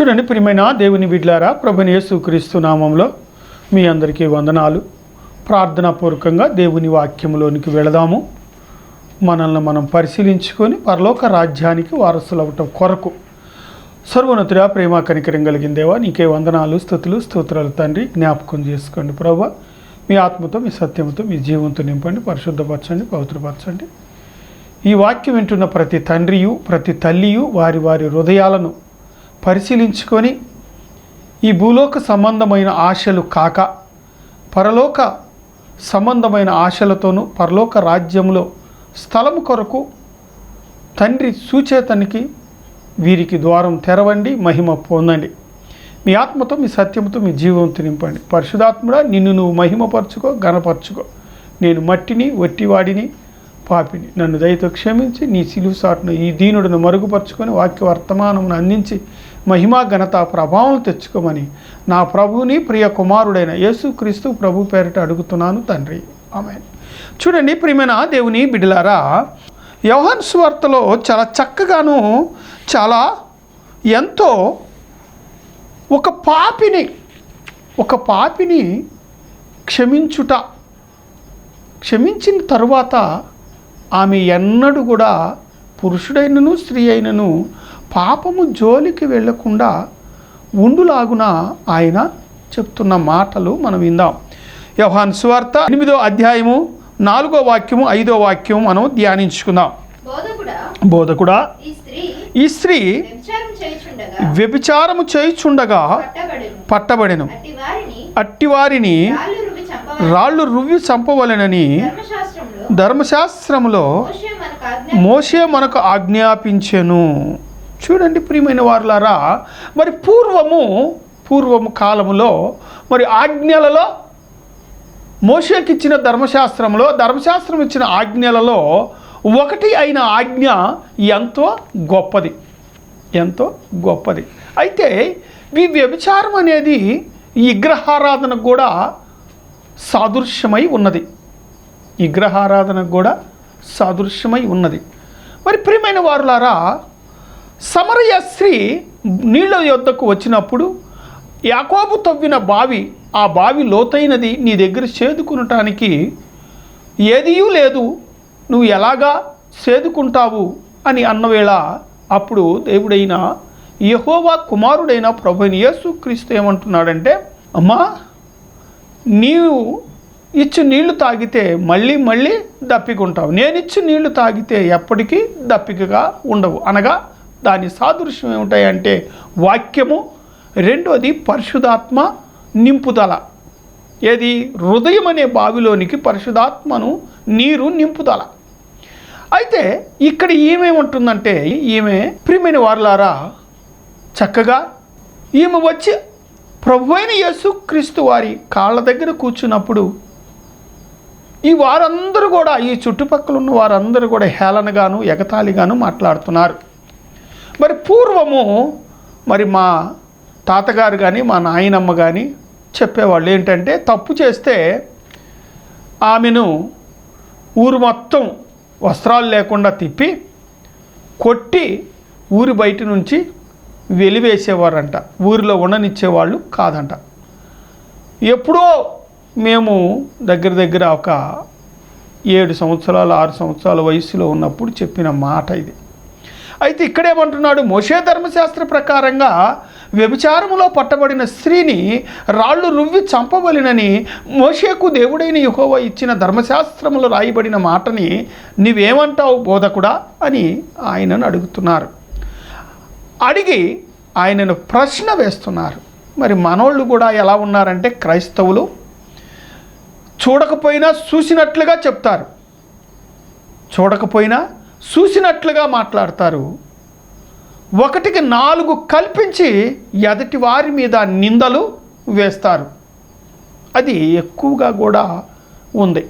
చూడండి ప్రియమైన దేవుని బిడ్డలారా, ప్రభుని యేసుక్రీస్తు నామంలో మీ అందరికీ వందనాలు. ప్రార్థనాపూర్వకంగా దేవుని వాక్యంలోనికి వెళదాము. మనల్ని మనం పరిశీలించుకొని పరలోక రాజ్యానికి వారసులవటం కొరకు సర్వోన్నతుడా, ప్రేమ కనికరం కలిగిన దేవా, నీకే వందనాలు, స్తుతులు, స్తోత్రాలు తండ్రి. జ్ఞాపకం చేసుకోండి ప్రభువా, మీ ఆత్మతో, మీ సత్యంతో, మీ జీవంతో నింపండి, పరిశుద్ధపరచండి, పవిత్రపరచండి. ఈ వాక్యం వింటున్న ప్రతి తండ్రియు, ప్రతి తల్లియు వారి వారి హృదయాలను పరిశీలించుకొని ఈ భూలోక సంబంధమైన ఆశలు కాక పరలోక సంబంధమైన ఆశలతోనూ పరలోక రాజ్యంలో స్థలము కొరకు తండ్రి సూచేతనికి వీరికి ద్వారం తెరవండి, మహిమ పొందండి. మీ ఆత్మతో, మీ సత్యంతో, మీ జీవంతో నింపండి. పరిశుధాత్ముడా, నిన్ను నువ్వు మహిమపరచుకో, ఘనపరచుకో. నేను మట్టిని, వట్టివాడిని, పాపిని. నన్ను దయతో క్షమించి నీ సిలువు సాటును ఈ దీనుడిని మరుగుపరుచుకొని వాక్య వర్తమానమును అందించి మహిమా ఘనత ప్రభావం తెచ్చుకోమని నా ప్రభువుని ప్రియ కుమారుడైన యేసుక్రీస్తు ప్రభు పేరిట అడుగుతున్నాను తండ్రి, ఆమేన్. చూడండి ప్రియమైన దేవుని బిడ్డలారా, యోహాను సువార్తలో చాలా చక్కగాను, చాలా ఎంతో ఒక పాపిని క్షమించిన తరువాత ఆమె ఎన్నడూ కూడా పురుషుడైనను స్త్రీ అయినను పాపము జోలికి వెళ్లకుండా ఉండులాగున ఆయన చెప్తున్న మాటలు మనం విందాం. యోహాను సువార్త 8వ అధ్యాయము 4వ వాక్యము 5వ వాక్యము మనం ధ్యానించుకుందాం. బోధకుడా, ఈ స్త్రీ వ్యభిచారము చేయుచుండగా పట్టబడెను. అట్టివారిని రాళ్ళు రువ్వి చంపవలెనని ధర్మశాస్త్రములో మోషే మనకు ఆజ్ఞాపించెను. చూడండి ప్రియమైన వారులారా, మరి పూర్వము కాలములో మరి ఆజ్ఞలలో మోషేకి ఇచ్చిన ధర్మశాస్త్రం ఇచ్చిన ఆజ్ఞలలో ఒకటి అయిన ఆజ్ఞ ఎంతో గొప్పది. అయితే ఈ వ్యభిచారం అనేది ఈ విగ్రహారాధనకు కూడా సాదృశ్యమై ఉన్నది. మరి ప్రియమైన వారులారా, సమరయ స్త్రీ నీళ్ళ యొద్దకు వచ్చినప్పుడు యాకోబు తవ్విన బావి, ఆ బావి లోతైనది, నీ దగ్గర సేదుకునటానికి ఏదీయూ లేదు, నువ్వు ఎలాగా సేదుకుంటావు అని అన్నవేళ అప్పుడు దేవుడైన యెహోవా కుమారుడైన ప్రభువైన యేసుక్రీస్తు ఏమంటున్నాడంటే, అమ్మా, నీవు ఇచ్చి నీళ్లు తాగితే మళ్ళీ దప్పికుంటావు, నేను ఇచ్చి నీళ్లు తాగితే ఎప్పటికీ దప్పికగా ఉండవు. అనగా దాని సాదృశ్యం ఏమిటాయంటే వాక్యము, రెండోది పరిశుధాత్మ నింపుదల. ఏది? హృదయం అనే బావిలోనికి పరిశుధాత్మను నీరు నింపుదల. అయితే ఇక్కడ ఏమేమంటుందంటే, ఈమె ప్రియమైన వారులారా, చక్కగా ఈమె వచ్చి ప్రభువైన యేసుక్రీస్తు వారి కాళ్ళ దగ్గర కూర్చున్నప్పుడు ఈ వారందరూ కూడా, ఈ చుట్టుపక్కల ఉన్న వారందరూ కూడా హేళనగాను ఎగతాళిగాను మాట్లాడుతున్నారు. మరి పూర్వము మరి మా తాతగారు కానీ మా నాయనమ్మ కానీ చెప్పేవాళ్ళు ఏంటంటే, తప్పు చేస్తే ఆమెను ఊరు మొత్తం వస్త్రాలు లేకుండా తిప్పి కొట్టి ఊరి బయట నుంచి వెలివేసేవారంట, ఊరిలో ఉండనిచ్చేవాళ్ళు కాదంట. ఎప్పుడో మేము దగ్గర ఒక 7 సంవత్సరాలు 6 సంవత్సరాల వయసులో ఉన్నప్పుడు చెప్పిన మాట ఇది. అయితే ఇక్కడేమంటున్నాడు, మోషే ధర్మశాస్త్ర ప్రకారంగా వ్యభిచారములో పట్టబడిన స్త్రీని రాళ్ళు రువ్వి చంపవలెనని మోషేకు దేవుడైన యెహోవా ఇచ్చిన ధర్మశాస్త్రములో రాయబడిన మాటని నీవేమంటావు బోధకుడా అని ఆయనను అడుగుతున్నారు. అడిగి ఆయనను ప్రశ్న వేస్తున్నారు. మరి మనోళ్ళు కూడా ఎలా ఉన్నారంటే, క్రైస్తవులు చూడకపోయినా చూసినట్లుగా చెప్తారు, చూడకపోయినా చూసినట్లుగా మాట్లాడతారు. 1కి 4 కల్పించి ఎదుటి వారి మీద నిందలు వేస్తారు. అది ఎక్కువగా కూడా ఉంది.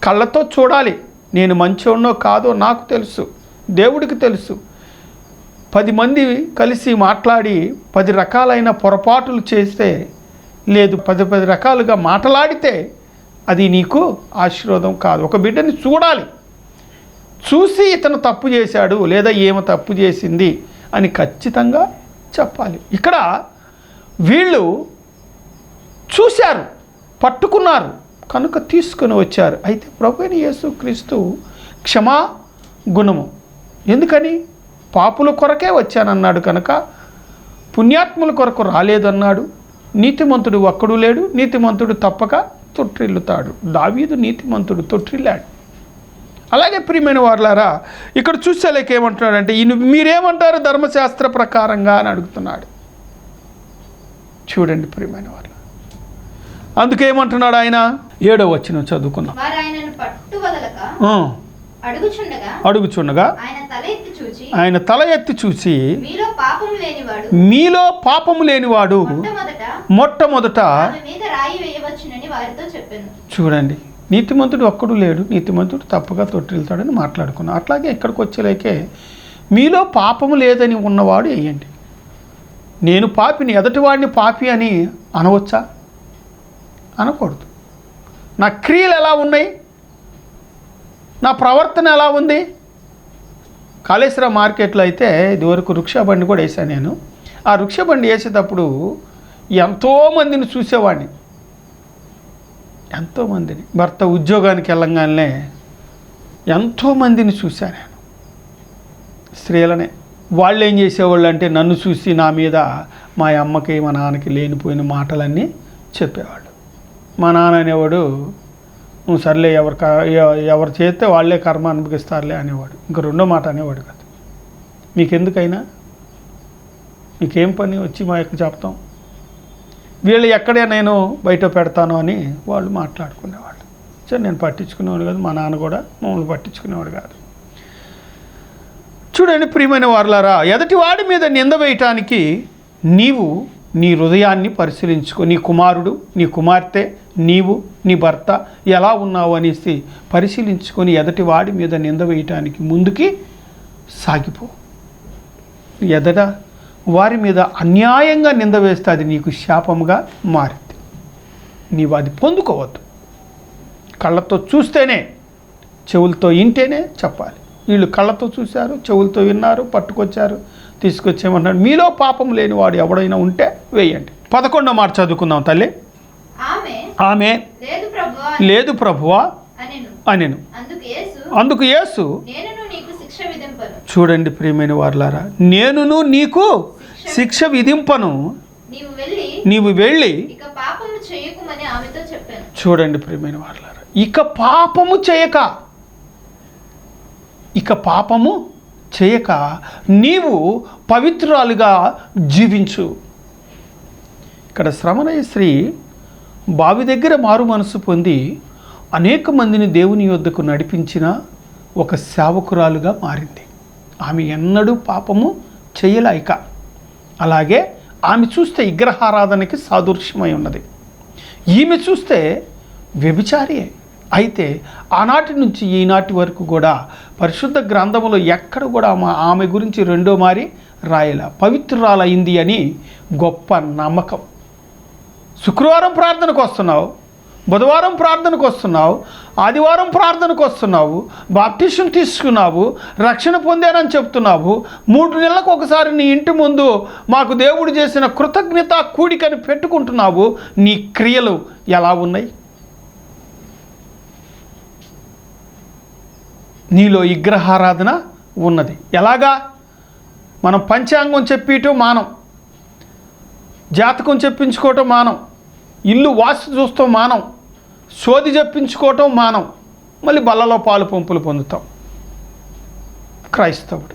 కళ్ళతో చూడాలి, నేను మంచోనో కాదో నాకు తెలుసు, దేవుడికి తెలుసు. 10 మంది కలిసి మాట్లాడి 10 రకాలైన పొరపాటులు చేస్తే, లేదు 10 రకాలుగా మాట్లాడితే అది నీకు ఆశీర్వాదం కాదు. ఒక బిడ్డని చూడాలి, చూసి ఇతను తప్పు చేశాడు లేదా ఏమో తప్పు చేసింది అని ఖచ్చితంగా చెప్పాలి. ఇక్కడ వీళ్ళు చూశారు, పట్టుకున్నారు కనుక తీసుకొని వచ్చారు. అయితే ప్రభువైన యేసుక్రీస్తు క్షమా గుణము, ఎందుకని పాపుల కొరకే వచ్చానన్నాడు కనుక, పుణ్యాత్ముల కొరకు రాలేదన్నాడు. నీతిమంతుడు ఒక్కడు లేడు, నీతిమంతుడు తప్పక తొట్టిల్లుతాడు. దావీదు నీతిమంతుడు, తొట్టిల్లాడు. అలాగే ప్రియమైన వారులారా, ఇక్కడ చూసేలేక ఏమంటున్నాడంటే, ఈయన మీరేమంటారు ధర్మశాస్త్ర ప్రకారంగా అని అడుగుతున్నాడు. చూడండి ప్రియమైన వారు, అందుకేమంటున్నాడు ఆయన, 7వ వచనం చదువుకుందాం. అడుగుచుండగా ఆయన తల ఎత్తి చూసి మీలో పాపము లేనివాడు మొట్టమొదట, చూడండి, నీతిమంతుడు ఒక్కడు లేడు, నీతిమంతుడు తప్పుగా తొట్టిల్తాడని మాట్లాడుకున్నాం. అట్లాగే ఇక్కడికి వచ్చేలేకే మీలో పాపము లేదని ఉన్నవాడు వేయండి. నేను పాపిని, ఎదటివాడిని పాపి అని అనవచ్చా? అనకూడదు. నా క్రియలు ఎలా ఉన్నాయి, నా ప్రవర్తన ఎలా ఉంది? కాళేశ్వరం మార్కెట్లో అయితే ఇదివరకు రిక్షా బండి కూడా వేసాను నేను. ఆ రిక్షా బండి వేసేటప్పుడు ఎంతోమందిని చూసేవాడిని, ఎంతోమందిని. భర్త ఉద్యోగానికి వెళ్ళంగానే ఎంతోమందిని చూశాను నేను, స్త్రీలనే. వాళ్ళు ఏం చేసేవాళ్ళు అంటే నన్ను చూసి నా మీద మా అమ్మకి మా నాన్నకి లేనిపోయిన మాటలన్నీ చెప్పేవాళ్ళు. మా నాన్న అనేవాడు, సర్లే ఎవరు చేస్తే వాళ్ళే కర్మ అనుభవిస్తారులే అనేవాడు. ఇంకా రెండో మాట అనేవాడు కాదు. మీకెందుకైనా, మీకేం పని వచ్చి మా యొక్క చెప్తాం, వీళ్ళు ఎక్కడే నేను బయట పెడతాను అని వాళ్ళు మాట్లాడుకునేవాళ్ళు. సరే, నేను పట్టించుకునేవాడు కాదు, మా నాన్న కూడా మమ్మల్ని పట్టించుకునేవాడు కాదు. చూడండి ప్రియమైన వారులారా, ఎదటి వాడి మీద నింద వేయటానికి నీవు నీ హృదయాన్ని పరిశీలించుకో. నీ కుమారుడు, నీ కుమార్తె, నీవు, నీ భర్త ఎలా ఉన్నావు అనేసి పరిశీలించుకొని ఎదటి వాడి మీద నింద వేయటానికి ముందుకి సాగిపో. ఎదట వారి మీద అన్యాయంగా నింద వేస్తే అది నీకు శాపముగా మారింది. నీవు అది పొందుకోవద్దు. కళ్ళతో చూస్తేనే, చెవులతో వింటేనే చెప్పాలి. వీళ్ళు కళ్ళతో చూశారు, చెవులతో విన్నారు, పట్టుకొచ్చారు, తీసుకొచ్చేయమన్నాడు. మీలో పాపం లేని వాడు ఎవడైనా ఉంటే వేయండి. 11వ మాట చదువుకుందాం తల్లి. ఆమె లేదు ప్రభువా అనెను. అందుకు యేసు, చూడండి ప్రియమైన వారులారా, నేనును నీకు శిక్ష విధింపను, నీవు వెళ్ళి. చూడండి ప్రియమైన వారులారా, ఇక పాపము చేయక నీవు పవిత్రురాలుగా జీవించు. ఇక్కడ శ్రమణయ్య స్త్రీ బావి దగ్గర మారు మనసు పొంది అనేక మందిని దేవుని యొద్దకు నడిపించిన ఒక సేవకురాలుగా మారింది. ఆమె ఎన్నడూ పాపము చేయలేక, అలాగే ఆమె చూస్తే విగ్రహారాధనకి సాదృశ్యమై ఉన్నది. ఈమె చూస్తే వ్యభిచారియే. అయితే ఆనాటి నుంచి ఈనాటి వరకు కూడా పరిశుద్ధ గ్రంథములో ఎక్కడ కూడా ఆమె గురించి రెండో మారి రాయల. పవిత్రురాలైంది అని గొప్ప నమ్మకం. శుక్రవారం ప్రార్థనకు వస్తున్నావు, బుధవారం ప్రార్థనకు వస్తున్నావు, ఆదివారం ప్రార్థనకు వస్తున్నావు, బాప్టిజం తీసుకున్నావు, రక్షణ పొందానని చెప్తున్నావు. 3 నెలలకు ఒకసారి నీ ఇంటి ముందు మాకు దేవుడు చేసిన కృతజ్ఞత కూడికని పెట్టుకుంటున్నావు. నీ క్రియలు ఎలా ఉన్నాయి? నీలో విగ్రహారాధన ఉన్నది. ఎలాగా? మనం పంచాంగం చెప్పిటం మానం, జాతకం చెప్పించుకోవటం మానం, ఇల్లు వాస్తు చూస్తాం మానం, సోది చెప్పించుకోవటం మానం, మళ్ళీ బల్లలో పాలు పంపులు పొందుతాం. క్రైస్తవుడు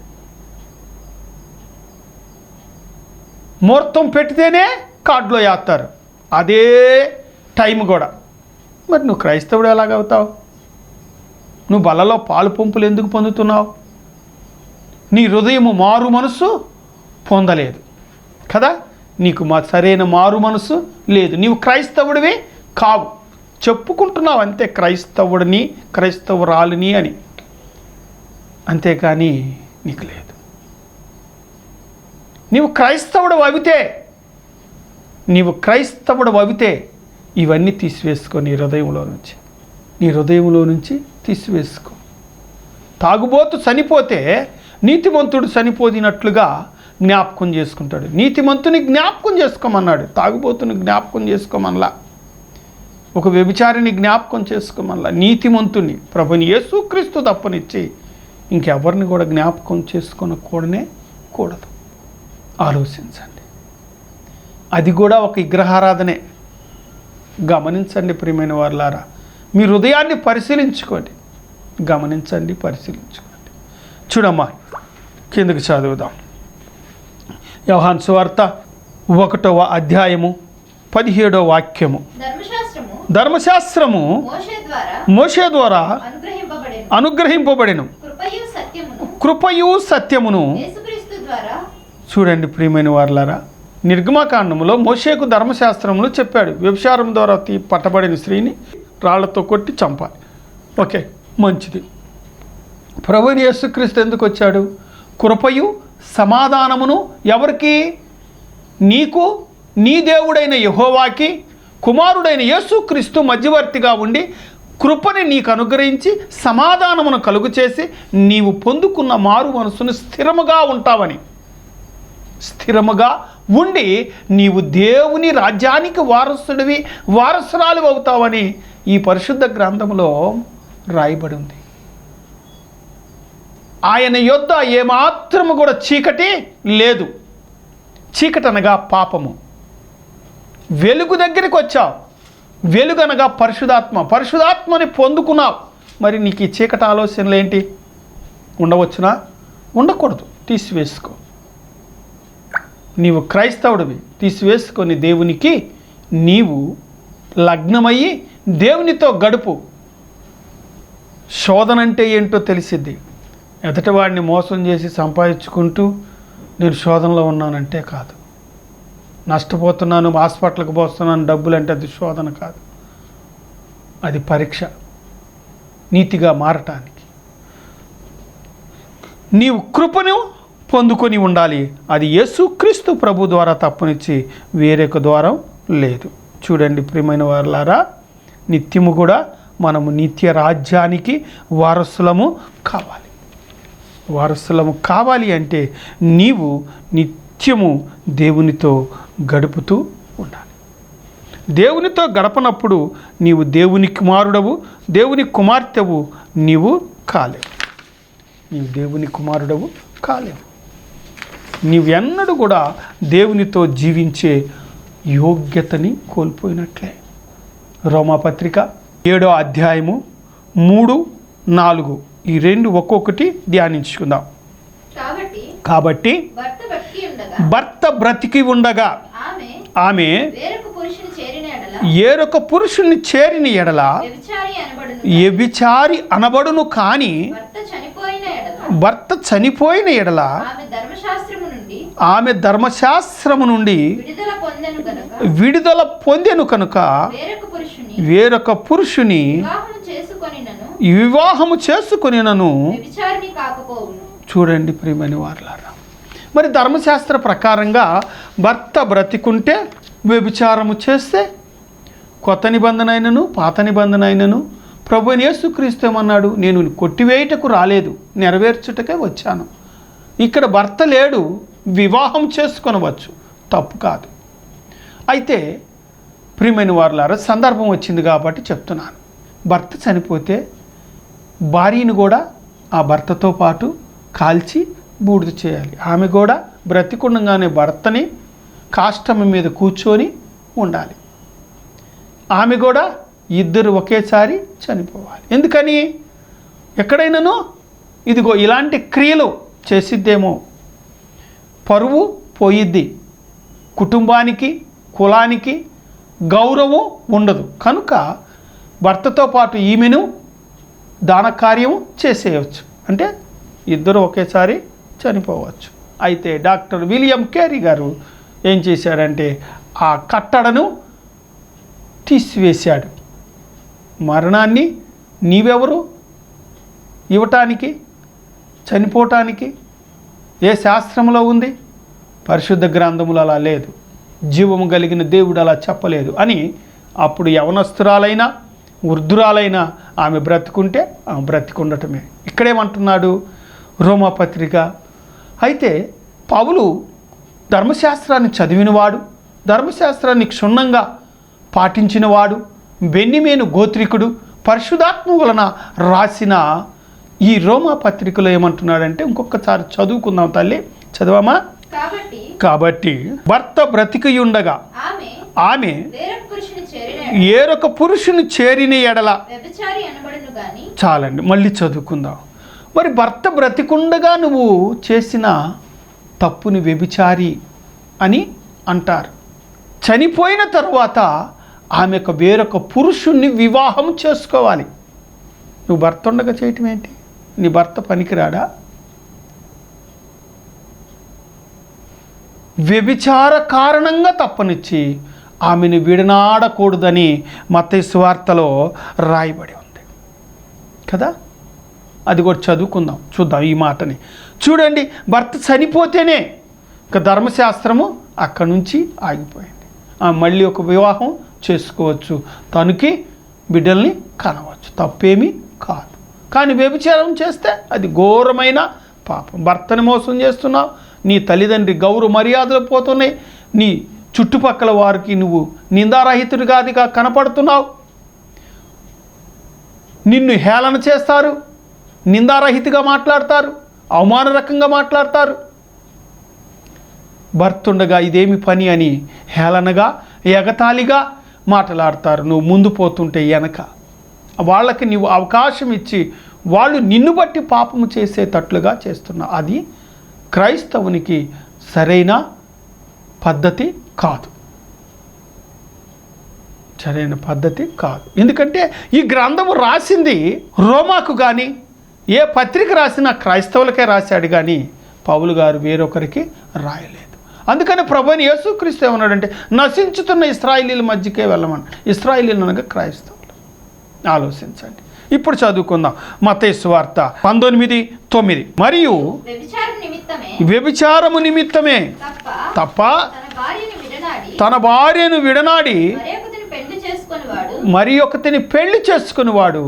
ముహూర్తం పెట్టితేనే కార్డులో వేస్తారు, అదే టైం కూడా. మరి నువ్వు క్రైస్తవుడు ఎలాగవుతావు? నువ్వు బల్లలో పాలు పంపులు ఎందుకు పొందుతున్నావు? నీ హృదయము మారు మనసు పొందలేదు కదా, నీకు సరైన మారు మనసు లేదు. నీవు క్రైస్తవుడివి కావు, చెప్పుకుంటున్నావు అంతే, క్రైస్తవుడిని, క్రైస్తవురాలిని అని, అంతేకాని నీకు లేదు. నీవు క్రైస్తవుడు అవితే ఇవన్నీ తీసివేసుకో నీ హృదయంలో నుంచి తీసివేసుకో. తాగుబోతు చనిపోతే నీతిమంతుడు చనిపోదినట్లుగా జ్ఞాపకం చేసుకుంటాడు. నీతిమంతుని జ్ఞాపకం చేసుకోమన్నాడు, తాగుబోతుని జ్ఞాపకం చేసుకోమనలా, ఒక వ్యభిచారిని జ్ఞాపకం చేసుకోమనలా. నీతిమంతుని ప్రభుని యేసుక్రీస్తు తప్పనిచ్చి ఇంకెవరిని కూడా జ్ఞాపకం చేసుకొనకూడనే కూడదు. ఆలోచించండి, అది కూడా ఒక విగ్రహారాధనే. గమనించండి ప్రియమైన వారులారా, మీ హృదయాన్ని పరిశీలించుకోండి, గమనించండి, పరిశీలించుకోండి. చూడమ్మా, కిందకి చదువుదాం. యోహాను సువార్త 1వ అధ్యాయము 17వ వాక్యము. ధర్మశాస్త్రము మోషే ద్వారా అనుగ్రహింపబడెను, కృపయు సత్యమును. చూడండి ప్రియమైన వారులారా, నిర్గమకాండములో మోషేకు ధర్మశాస్త్రములు చెప్పాడు. వ్యభిచారం ద్వారా పట్టబడిన స్త్రీని రాళ్లతో కొట్టి చంపాలి. ఓకే, మంచిది. ప్రభువైన యేసుక్రీస్తు ఎందుకు వచ్చాడు? కృపయు సమాధానమును ఎవరికి? నీకు, నీ దేవుడైన యెహోవాకి కుమారుడైన యేసుక్రీస్తు మధ్యవర్తిగా ఉండి కృపని నీకు అనుగ్రహించి సమాధానమును కలుగు చేసి నీవు పొందుకున్న మారు మనసును స్థిరముగా ఉంటావని, స్థిరముగా ఉండి నీవు దేవుని రాజ్యానికి వారసుడివి, వారసురాలు అవుతావని ఈ పరిశుద్ధ గ్రంథంలో రాయబడి ఉంది. ఆయన యొద్ద ఏమాత్రము కూడా చీకటి లేదు. చీకటి అనగా పాపము. వెలుగు దగ్గరికి వచ్చావు, వెలుగు అనగా పరిశుధాత్మ, పరిశుధాత్మని పొందుకున్నావు. మరి నీకు ఈ చీకటి ఆలోచనలు ఏంటి? ఉండవచ్చునా? ఉండకూడదు, తీసివేసుకో. నీవు క్రైస్తవుడివి, తీసివేసుకొని దేవునికి నీవు లగ్నమయ్యి దేవునితో గడుపు. శోధన అంటే ఏంటో తెలిసిద్ది. ఎదుటివాడిని మోసం చేసి సంపాదించుకుంటూ నేను శోధనలో ఉన్నానంటే కాదు. నష్టపోతున్నాను, హాస్పిటల్కి పోతున్నాను డబ్బులు అంటే అది శోధన కాదు, అది పరీక్ష. నీతిగా మారటానికి నీవు కృపను పొందుకొని ఉండాలి. అది యేసుక్రీస్తు ప్రభు ద్వారా తప్పనిచ్చి వేరొక ద్వారం లేదు. చూడండి ప్రియమైన వారులారా, నిత్యము కూడా మనము నిత్య రాజ్యానికి వారసులము కావాలి. వారసులము కావాలి అంటే నీవు నిత్యము దేవునితో గడుపుతూ ఉండాలి. దేవునితో గడపనప్పుడు నీవు దేవుని కుమారుడవు, దేవుని కుమార్తెవు నీవు కాలేవు. నీవు దేవుని కుమారుడవు కాలేవు. నీవెన్నడూ కూడా దేవునితో జీవించే యోగ్యతని కోల్పోయినట్లే. రోమాపత్రిక 7వ అధ్యాయము 3, 4 ఈ 2 ఒక్కొక్కటి ధ్యానించుకుందాం. కాబట్టి భర్త బ్రతికి ఉండగా ఆమె ఏరొక పురుషుని చేరిన ఎడల వ్యభిచారి అనబడును. కానీ భర్త చనిపోయిన ఎడల ఆమె ధర్మశాస్త్రము నుండి విడుదల పొందెను కనుక వేరొక పురుషుని వివాహము చేసుకొనినను. చూడండి ప్రియమైన వారులారా, మరి ధర్మశాస్త్ర ప్రకారంగా భర్త బ్రతికుంటే వ్యభిచారము చేస్తే కొత్త నిబంధన అయినను పాత నిబంధన అయినను ప్రభువైన యేసుక్రీస్తు ఏమన్నాడు? నేను కొట్టివేయుటకు రాలేదు, నెరవేర్చుటకే వచ్చాను. ఇక్కడ భర్త లేడు, వివాహం చేసుకొనవచ్చు, తప్పు కాదు. అయితే ప్రియమైన వారులారా, సందర్భం వచ్చింది కాబట్టి చెప్తున్నాను. భర్త చనిపోతే భార్యను కూడా ఆ భర్తతో పాటు కాల్చి బూడిద చేయాలి. ఆమె కూడా బ్రతికుండగానే భర్తని కాష్టం మీద కూర్చొని ఉండాలి. ఆమె కూడా ఇద్దరు ఒకేసారి చనిపోవాలి. ఎందుకని? ఎక్కడైనానో ఇదిగో ఇలాంటి క్రియలు చేసిద్దేమో, పరువు పోయిద్ది, కుటుంబానికి కులానికి గౌరవం ఉండదు. కనుక భర్తతో పాటు ఈమెను దాన కార్యం చేసేయవచ్చు, అంటే ఇద్దరు ఒకేసారి చనిపోవచ్చు. అయితే డాక్టర్ విలియం కేరీ గారు ఏం చేశారంటే ఆ కట్టడను తీసివేశాడు. మరణాన్ని నీవెవరు ఇవ్వటానికి, చనిపోవటానికి? ఏ శాస్త్రంలో ఉంది? పరిశుద్ధ గ్రంథములు అలా లేదు, జీవము కలిగిన దేవుడు అలా చెప్పలేదు అని. అప్పుడు యవనస్తురాలైనా వృద్ధురాలైనా ఆమె బ్రతుకుంటే ఆమె బ్రతికుండటమే. ఇక్కడేమంటున్నాడు రోమాపత్రిక? అయితే పౌలు ధర్మశాస్త్రాన్ని చదివినవాడు, ధర్మశాస్త్రాన్ని క్షుణ్ణంగా పాటించినవాడు, బెన్యమీను గోత్రికుడు, పరిశుద్ధాత్మ వలన రాసిన ఈ రోమా పత్రికలో ఏమంటున్నాడంటే, ఇంకొకసారి చదువుకుందాం తల్లి, చదవమా? కాబట్టి భర్త బ్రతికియుండగా ఆమె ఏరొక పురుషుని చేరిన ఎడల, చాలండి మళ్ళీ చదువుకుందాం. మరి భర్త బ్రతికుండగా నువ్వు చేసిన తప్పుని వ్యభిచారి అని అంటారు. చనిపోయిన తరువాత ఆమె వేరొక పురుషుణ్ణి వివాహం చేసుకోవాలి. నువ్వు భర్త ఉండగా చేయటం ఏంటి? నీ భర్త పనికిరాడా? వ్యభిచార కారణంగా తప్పనిచ్చి ఆమెను విడనాడకూడదని మత్తయి సువార్తలో రాయబడి ఉంది కదా. అది కూడా చదువుకుందాం, చూద్దాం ఈ మాటని. చూడండి, భర్త చనిపోతేనే ఇక ధర్మశాస్త్రము అక్కడి నుంచి ఆగిపోయింది. మళ్ళీ ఒక వివాహం చేసుకోవచ్చు, తనకి బిడ్డల్ని కనవచ్చు, తప్పేమీ కాదు. కానీ వ్యభిచారం చేస్తే అది ఘోరమైన పాపం. భర్తని మోసం చేస్తున్నావు, నీ తల్లిదండ్రి గౌరవ మర్యాదలు పోతున్నాయి, నీ చుట్టుపక్కల వారికి నువ్వు నిందారహితుడిగా కనపడుతున్నావు, నిన్ను హేళన చేస్తారు, నిందారహితగా మాట్లాడతారు, అవమానరకంగా మాట్లాడతారు. భర్త ఉండగా ఇదేమి పని అని హేళనగా ఎగతాళిగా మాట్లాడతారు. నువ్వు ముందు పోతుంటే వెనక వాళ్ళకి నువ్వు అవకాశం ఇచ్చి వాళ్ళు నిన్ను బట్టి పాపము చేసేటట్లుగా చేస్తున్నావు. అది క్రైస్తవునికి సరైన పద్ధతి కాదు, సరైన పద్ధతి కాదు. ఎందుకంటే ఈ గ్రంథము రాసింది రోమాకు కానీ, ఏ పత్రిక రాసినా క్రైస్తవులకే రాశాడు కానీ పౌలు గారు వేరొకరికి రాయలేదు. అందుకని ప్రభువైన యేసుక్రీస్తు ఏమన్నాడంటే, నశించుతున్న ఇశ్రాయేలీల మధ్యకే వెళ్ళమని. ఇశ్రాయేలీలు అనగా క్రైస్తవులు. ఆలోచించండి. ఇప్పుడు చదువుకుందాం మత్తయి సువార్త 19:9. మరియు వ్యభిచారము నిమిత్తమే తప్ప తన భార్యను విడనాడి మరి ఒకతిని పెళ్లి చేసుకునివాడు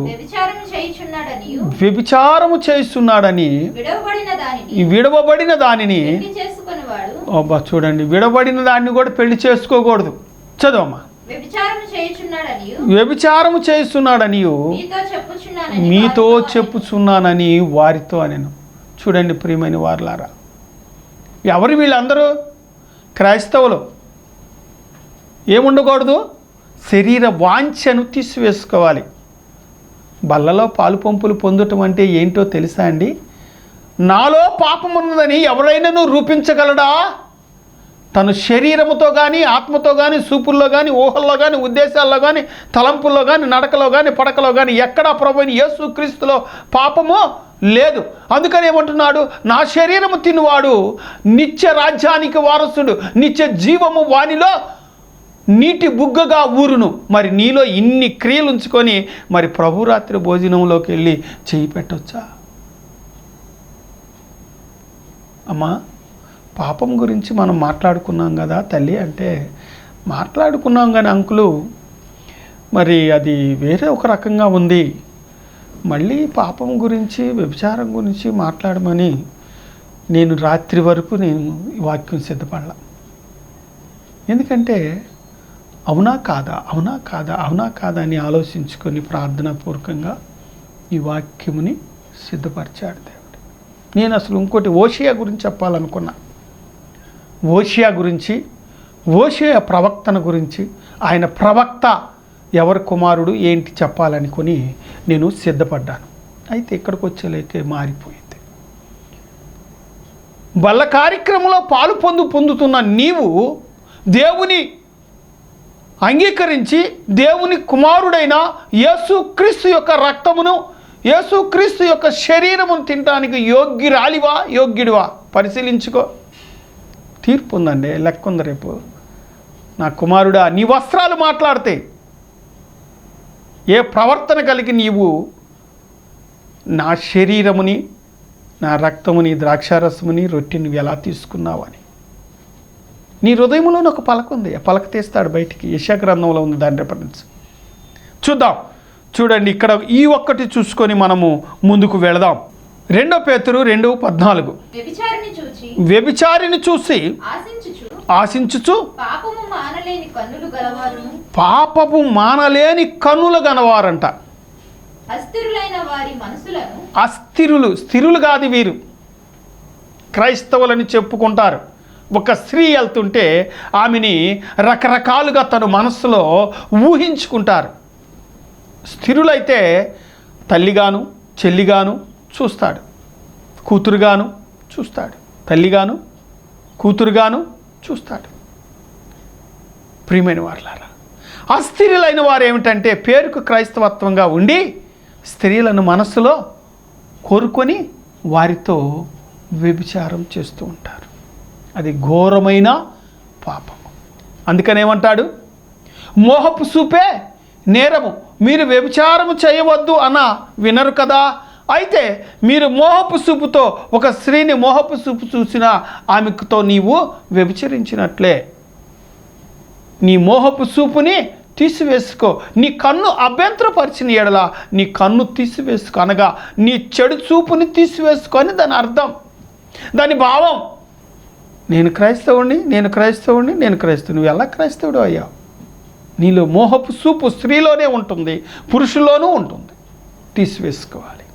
వ్యభిచారము చేస్తున్నాడని, విడవబడిన దానిని, అబ్బా చూడండి, విడవబడిన దాన్ని కూడా పెళ్లి చేసుకోకూడదు. చదవమ్మా. వ్యభిచారము చేస్తున్నాడని మీతో చెప్పుచున్నానని వారితో అనెను. చూడండి ప్రియమైన వారలారా, ఎవరు వీళ్ళందరూ? క్రైస్తవులు. ఏముండకూడదు? శరీర వాంఛను తీసివేసుకోవాలి. బల్లలో పాలు పంపులు పొందటం అంటే ఏంటో తెలుసా అండి? నాలో పాపం ఉన్నదని ఎవరైనాను రూపించగలడా? తను శరీరముతో కానీ, ఆత్మతో కానీ, చూపుల్లో కానీ, ఊహల్లో కానీ, ఉద్దేశాల్లో కానీ, తలంపుల్లో కానీ, నడకలో కానీ, పడకలో కానీ ఎక్కడా ప్రభువైన యేసుక్రీస్తులో పాపము లేదు. అందుకని ఏమంటున్నాడు? నా శరీరము తినువాడు నిత్య రాజ్యానికి వారసుడు, నిత్య జీవము వానిలో నీటి బుగ్గగా ఊరును. మరి నీలో ఇన్ని క్రియలు ఉంచుకొని మరి ప్రభురాత్రి భోజనంలోకి వెళ్ళి చేయి పెట్టొచ్చా? అమ్మా, పాపం గురించి మనం మాట్లాడుకున్నాం కదా తల్లి అంటే, మాట్లాడుకున్నాం కానీ అంకులు మరి అది వేరే ఒక రకంగా ఉంది. మళ్ళీ పాపం గురించి, వ్యభిచారం గురించి మాట్లాడమని నేను రాత్రి వరకు నేను ఈ వాక్యం సిద్ధపడాల. ఎందుకంటే అవునా కాదా, అవునా కాదా, అవునా కాదా అని ఆలోచించుకొని ప్రార్థనాపూర్వకంగా ఈ వాక్యముని సిద్ధపరిచాడు దేవుడు. నేను అసలు ఇంకోటి ఓషియా గురించి చెప్పాలనుకున్నా. ఓషియా గురించి, ఓషియా ప్రవక్తన గురించి, ఆయన ప్రవక్త ఎవరి కుమారుడు ఏంటి చెప్పాలనుకొని నేను సిద్ధపడ్డాను. అయితే ఇక్కడికి వచ్చేలేకే మారిపోయింది. బల్ల కార్యక్రమంలో పాలు పొందుతున్న నీవు దేవుని అంగీకరించి దేవుని కుమారుడైన యేసుక్రీస్తు యొక్క రక్తమును, యేసుక్రీస్తు యొక్క శరీరమును తినడానికి యోగ్యురాలివా, యోగ్యుడివా? పరిశీలించుకో. తీర్పు ఉందండి, లెక్క ఉంది రేపు. నా కుమారుడా, నీ వస్త్రాలు మాట్లాడతాయి. ఏ ప్రవర్తన కలిగి నీవు నా శరీరముని, నా రక్తముని, ద్రాక్షారసముని, రొట్టెని ఎలా తీసుకున్నావని. నీ హృదయంలో ఒక పలక ఉంది, ఆ పలక తీస్తాడు బయటికి. యెషయా గ్రంథంలో ఉంది దాని రెఫరెన్స్. చూద్దాం. చూడండి, ఇక్కడ ఈ ఒక్కటి చూసుకొని మనము ముందుకు వెళదాం. 2 పేతురు 2:14 వ్యభిచారిని చూసి ఆశించుచు పాపపు మానలేని కన్నులు గలవారంట. స్థిరులు కాదు వీరు, క్రైస్తవులని చెప్పుకుంటారు. ఒక స్త్రీ వెళ్తుంటే ఆమెని రకరకాలుగా తన మనస్సులో ఊహించుకుంటారు. స్థిరులైతే తల్లిగాను చెల్లిగాను చూస్తాడు, కూతురుగాను చూస్తాడు, తల్లిగాను కూతురుగాను చూస్తాడు. ప్రియమైన వారులారా, అస్థిరులైన వారు ఏమిటంటే పేరుకు క్రైస్తవత్వంగా ఉండి స్త్రీలను మనస్సులో కోరుకొని వారితో వ్యభిచారం చేస్తూ ఉంటారు. అది ఘోరమైన పాపము. అందుకనేమంటాడు, మోహపు చూపే నేరము, మీరు వ్యభిచారము చేయవద్దు అన్న వినరు కదా. అయితే మీరు మోహపు చూపుతో ఒక స్త్రీని మోహపు చూపు చూసినా ఆమెతో నీవు వ్యభిచరించినట్లే. నీ మోహపు చూపుని తీసివేసుకో. నీ కన్ను అభ్యంతరపరిచిన ఎడల నీ కన్ను తీసివేసుకో, అనగా నీ చెడు చూపుని తీసివేసుకో అని దాని అర్థం, దాని భావం. నేను క్రైస్తవుడిని, నేను క్రైస్తవుడిని, నేను క్రైస్తవుని. నువ్వు ఎలా క్రైస్తవుడు అయ్యావు? నీలో మోహపు చూపు స్త్రీలోనే ఉంటుంది, పురుషుల్లోనూ ఉంటుంది. తీసివేసుకోవాలి.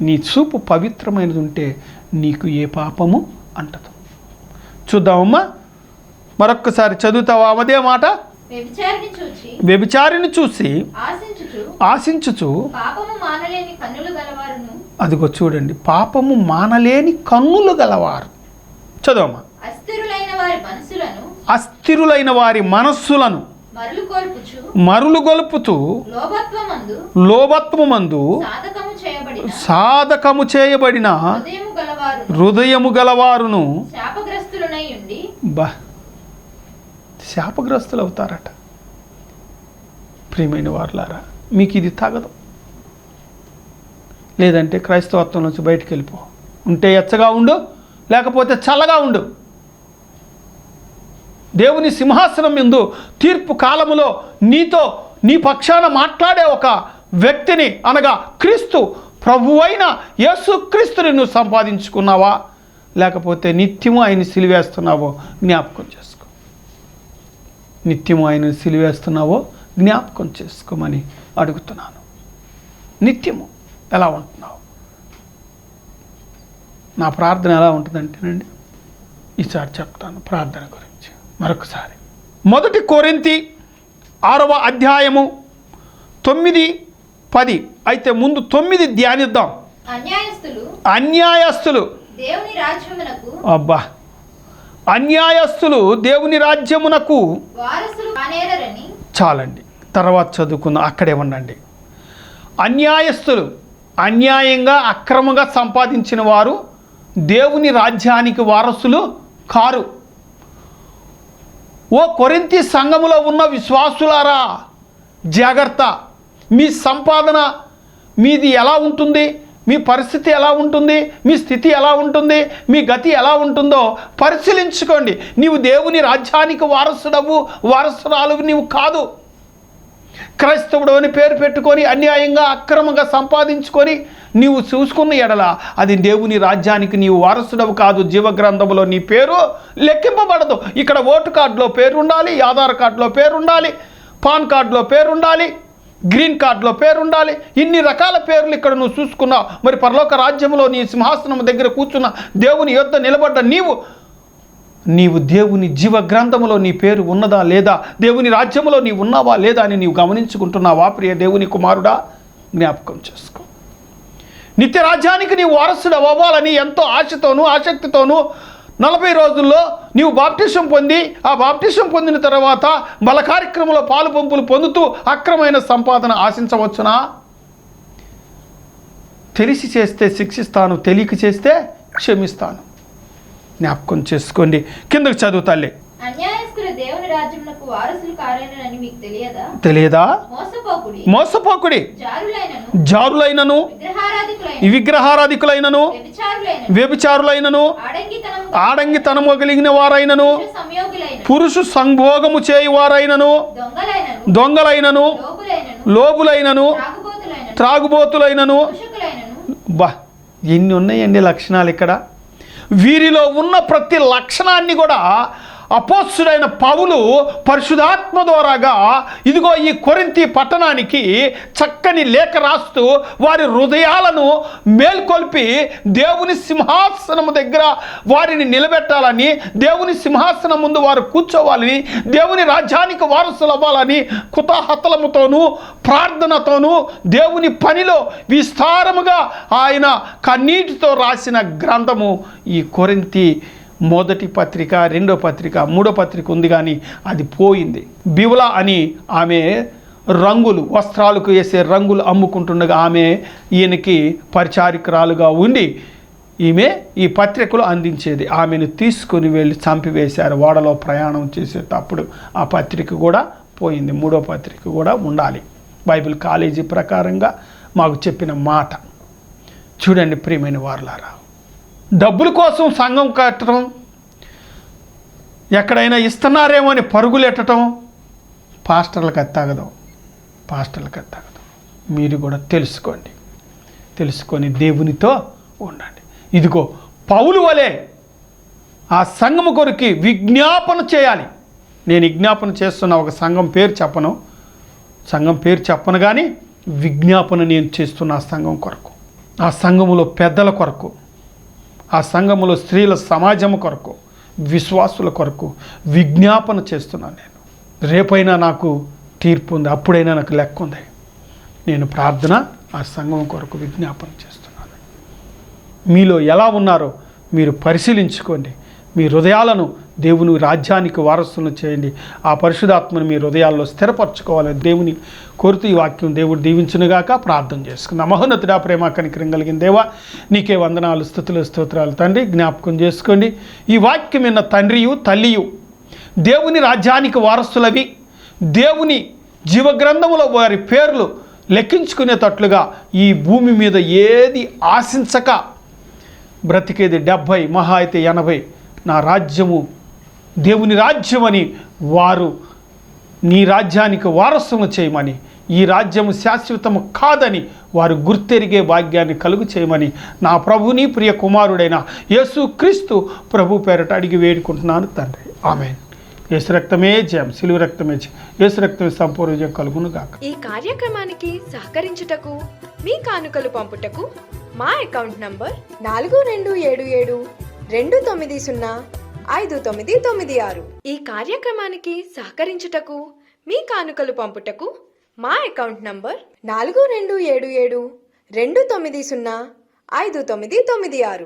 నీ చూపు పవిత్రమైనది ఉంటే నీకు ఏ పాపము అంటదు. చూద్దామమ్మా, మరొక్కసారి చదువుతావా అదే మాట? వ్యభిచారిని చూసి ఆశించుచు అదిగో చూడండి, పాపము మానలేని కన్నులు గలవారు. చదవమ్మా. అస్థిరులైన వారి మనస్సులను మరులు గొలుపుతూ లోభత్వమందు సాధకము చేయబడిన హృదయము గలవారును శాపగ్రస్తులు అవుతారట. ప్రియమైన వారులారా, మీకు ఇది తగదు. లేదంటే క్రైస్తవత్వం నుంచి బయటికి వెళ్ళిపో. ఉంటే ఎచ్చగా ఉండు, లేకపోతే చల్లగా ఉండు. దేవుని సింహాసనం యందు తీర్పు కాలములో నీతో నీ పక్షాన మాట్లాడే ఒక వ్యక్తిని, అనగా క్రీస్తు ప్రభువైన యేసు క్రీస్తుని నువ్వు సంపాదించుకున్నావా, లేకపోతే నిత్యము ఆయన సిలివేస్తున్నావో జ్ఞాపకం చేసుకో. నిత్యము ఆయన సిలివేస్తున్నావో జ్ఞాపకం చేసుకోమని అడుగుతున్నాను. నిత్యము ఎలా ఉంటున్నావు? నా ప్రార్థన ఎలా ఉంటుందంటేనండి, ఈసారి చెప్తాను ప్రార్థన గురించి మరొకసారి. 1 కొరింథీ 6వ అధ్యాయము 9-10. అయితే ముందు 9 ధ్యానిద్దాం. అన్యాయస్తులు అబ్బా, అన్యాయస్తులు దేవుని రాజ్యమునకు చాలండి, తర్వాత చదువుకుందాం. అక్కడే ఉండండి. అన్యాయస్తులు, అన్యాయంగా అక్రమంగా సంపాదించిన వారు దేవుని రాజ్యానికి వారసులు కారు. ఓ కొరింథీ సంఘములో ఉన్న విశ్వాసులారా, జాగ్రత్త. మీ సంపాదన మీది ఎలా ఉంటుంది, మీ పరిస్థితి ఎలా ఉంటుంది, మీ స్థితి ఎలా ఉంటుంది, మీ గతి ఎలా ఉంటుందో పరిశీలించుకోండి. నీవు దేవుని రాజ్యానికి వారసుడవు, వారసురాలువు నీవు కాదు. క్రైస్తవుడు అని పేరు పెట్టుకొని అన్యాయంగా అక్రమంగా సంపాదించుకొని నీవు చూసుకున్న ఎడల అది దేవుని రాజ్యానికి నీవు వారసుడవు కాదు. జీవగ్రంథంలో నీ పేరు లెక్కింపబడదు. ఇక్కడ ఓటు కార్డులో పేరు ఉండాలి, ఆధార్ కార్డులో పేరు ఉండాలి, పాన్ కార్డులో పేరు ఉండాలి, గ్రీన్ కార్డులో పేరు ఉండాలి. ఇన్ని రకాల పేర్లు ఇక్కడ నువ్వు చూసుకున్నావు. మరి పరలోక రాజ్యంలో నీ సింహాసనం దగ్గర కూర్చున్న దేవుని యొద్ద నిలబడ్డ నీవు దేవుని జీవ గ్రంథములో నీ పేరు ఉన్నదా లేదా, దేవుని రాజ్యములో నీవు ఉన్నావా లేదా అని నీవు గమనించుకుంటున్నావా? ప్రియ దేవుని కుమారుడా, జ్ఞాపకం చేసుకో. నిత్య రాజ్యానికి నీవు వారసుడు అవ్వాలని ఎంతో ఆశతోనూ ఆసక్తితోనూ 40 రోజుల్లో నీవు బాప్టిజం పొంది, ఆ బాప్టిజం పొందిన తర్వాత బల కార్యక్రమంలో పాలు పంపులు పొందుతూ అక్రమైన సంపాదన ఆశించవచ్చునా? తెలిసి చేస్తే శిక్షిస్తాను, తెలియక చేస్తే క్షమిస్తాను. జ్ఞాపకం చేసుకోండి. కిందకు చదువు తల్లి. తెలియదా? మోసపోకుడి, జారులైనను, విగ్రహారాధికులైనను, వ్యభిచారులైనను, ఆడంగితనము కలిగిన వారైనను, పురుష సంభోగము చేయువారైనను, దొంగలైనను, లోబులైనను, త్రాగుబోతులైనను. బా, ఎన్ని ఉన్నాయండి లక్షణాలు ఇక్కడ. వీరిలో ఉన్న ప్రతి లక్షణాన్ని కూడా అపోస్తుడైన పౌలు పరిశుద్ధాత్మ ద్వారాగా ఇదిగో ఈ కొరింథీ పట్టణానికి చక్కని లేఖ రాస్తూ వారి హృదయాలను మేల్కొల్పి దేవుని సింహాసనము దగ్గర వారిని నిలబెట్టాలని, దేవుని సింహాసనం ముందు వారు కూర్చోవాలని, దేవుని రాజ్యానికి వారసులు అవ్వాలని కుతూహలముతోనూ ప్రార్థనతోనూ దేవుని పనిలో విస్తారముగా ఆయన కన్నీటితో రాసిన గ్రంథము ఈ కొరింథీ మొదటి పత్రిక, రెండో పత్రిక, మూడో పత్రిక ఉంది. కానీ అది పోయింది. బివలా అని ఆమె రంగులు, వస్త్రాలకు వేసే రంగులు అమ్ముకుంటుండగా ఆమె ఈయనకి పరిచారికురాలుగా ఉండి ఈమె ఈ పత్రికలు అందించేది. ఆమెను తీసుకొని వెళ్ళి చంపివేశారు ఓడలో ప్రయాణం చేసేటప్పుడు. ఆ పత్రిక కూడా పోయింది. మూడో పత్రిక కూడా ఉండాలి. బైబిల్ కాలేజీ ప్రకారంగా మాకు చెప్పిన మాట. చూడండి ప్రియమైన వారలారా, డబ్బుల కోసం సంఘం కట్టడం, ఎక్కడైనా ఇస్తున్నారేమో అని పరుగులెట్టడం పాస్టర్లకు అది తగదు. మీరు కూడా తెలుసుకొని దేవునితో ఉండండి. ఇదిగో పౌలు వలె ఆ సంఘము కొరకు విజ్ఞాపన చేయాలి. నేను విజ్ఞాపన చేస్తున్న ఒక సంఘం పేరు చెప్పను కానీ విజ్ఞాపన నేను చేస్తున్న ఆ సంఘం కొరకు, ఆ సంఘములో పెద్దల కొరకు, ఆ సంఘములో స్త్రీల సమాజం కొరకు, విశ్వాసుల కొరకు విజ్ఞాపన చేస్తున్నాను. నేను రేపైనా నాకు తీర్పు ఉంది, అప్పుడైనా నాకు లెక్క ఉంది. నేను ప్రార్థన ఆ సంఘం కొరకు విజ్ఞాపన చేస్తున్నాను. మీలో ఎలా ఉన్నారో మీరు పరిశీలించుకోండి. మీ హృదయాలను దేవుని రాజ్యానికి వారసులను చేయండి. ఆ పరిశుద్ధాత్మను మీ హృదయాల్లో స్థిరపరచుకోవాలని దేవుని కోరుతూ ఈ వాక్యం దేవుడు దీవించునుగాక. ప్రార్థన చేసుకుందాం. మహోన్నతుడా, ప్రేమ కనికరం కలిగిన దేవా, నీకే వందనాలు, స్తుతులు, స్తోత్రాలు తండ్రి. జ్ఞాపకం చేసుకోండి, ఈ వాక్యం విన్న తండ్రియు తల్లియు దేవుని రాజ్యానికి వారసులవి, దేవుని జీవగ్రంథములో వారి పేర్లు లెక్కించుకునేటట్లుగా ఈ భూమి మీద ఏది ఆశించక బ్రతికేది 70, మహా అయితే 80 నా రాజ్యము దేవుని రాజ్యమని వారు నీ రాజ్యానికి వారసును చేయమని, ఈ రాజ్యము శాశ్వతము కాదని వారు గుర్తెరిగే భాగ్యాన్ని కలుగు చేయమని నా ప్రభుని ప్రియ కుమారుడైన యేసుక్రీస్తు ప్రభు పేరట అడిగి వేడుకుంటున్నాను తండ్రి. ఆమేన్. యేసు రక్తమే జయం, సిలువ రక్తమే జయం, యేసు రక్తమే సంపూర్ణ జయం కలుగును గాక. ఈ కార్యక్రమానికి సహకరించుటకు, మీ కానుకలు పంపుటకు మా అకౌంట్ నంబర్ 427729059996. ఈ కార్యక్రమానికి సహకరించుటకు, మీ కానుకలు పంపుటకు మా అకౌంట్ నంబర్ 427729059996.